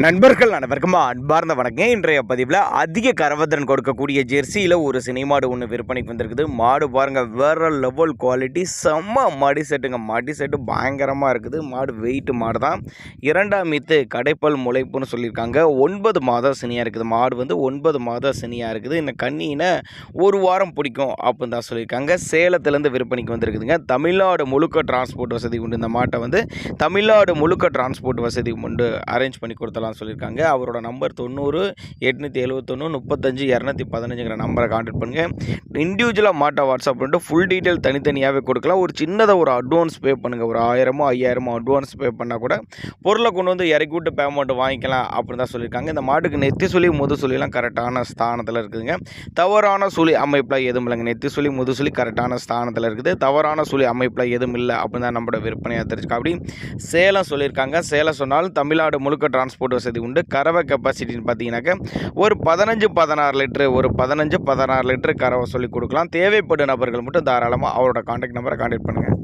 நண்பர்கள் அனைவருக்கும் அன்பார்ந்த வணக்கம். இன்றைய பதிவில் அதிக கரவத்திறன் கொடுக்கக்கூடிய ஜெர்சியில் ஒரு சினை மாடு ஒன்று விற்பனைக்கு வந்திருக்குது. மாடு பாருங்கள், வேறு லெவல் குவாலிட்டி, செம்ம மடி செட்டுங்க. மடி செட்டு பயங்கரமாக இருக்குது. மாடு வெயிட்டு மாடு தான். 2ஆம் மீத்து கடைப்பல் முளைப்புன்னு சொல்லியிருக்காங்க. 9 மாதம் சினியாக இருக்குது. மாடு வந்து 9 மாதம் சினியாக இருக்குது. இந்த கண்ணினை ஒரு வாரம் பிடிக்கும் அப்படின்னு தான் சொல்லியிருக்காங்க. சேலத்துலேருந்து விற்பனைக்கு வந்திருக்குதுங்க. தமிழ்நாடு முழுக்க டிரான்ஸ்போர்ட் வசதி உண்டு. இந்த மாட்டை வந்து தமிழ்நாடு முழுக்க டிரான்ஸ்போர்ட் வசதி உண்டு அரேஞ்ச் பண்ணி கொடுத்தலாம் சொல்லியிருக்காங்க. அவரோட நம்பர் 90 871 35 215ங்கிற நம்பரை கான்டாக்ட் பண்ணுங்கள். இண்டிவிஜுவலாக மாட்டை வாட்ஸ்அப் பண்ணிட்டு ஃபுல் டீட்டெயில் தனித்தனியாகவே கொடுக்கலாம். ஒரு சின்னதாக ஒரு அட்வான்ஸ் பே பண்ணுங்கள். ஒரு 1000 5000 அட்வான்ஸ் பே பண்ணால் கூட பொருளை கொண்டு வந்து இறக்கி விட்டு பேமெண்ட் வாங்கிக்கலாம் அப்படின்னு தான் சொல்லியிருக்காங்க. இந்த மாட்டுக்கு நெத்தி சுழி முதுசுழிலாம் கரெக்டான ஸ்தானத்தில் இருக்குதுங்க. தவறான சுழி அமைப்பில் எதுவும் இல்லைங்க. நெத்தி சுழி முதுசுழி கரெக்டான ஸ்தானத்தில் இருக்குது. தவறான சுழி அமைப்பில் எதுவும் இல்லை அப்படின்னு தான் நம்மளோட விற்பனையாக தெரிஞ்சுக்கா. அப்படி சேலம் சொல்லியிருக்காங்க. சேலம் சொன்னாலும் தமிழ்நாடு முழுக்க டிரான்ஸ்போர்ட் வசதி உண்டு. கறவை கெப்பாசிட்டின்னு பார்த்தீங்கன்னாக்க ஒரு 15-16 லிட்டரு, ஒரு 15-16 லிட்டரு கறவை சொல்லி கொடுக்கலாம். தேவைப்படும் நபர்கள் மட்டும் தாராளமாக அவரோட கான்டாக்ட் நம்பரை கான்டாக்ட் பண்ணுங்கள்.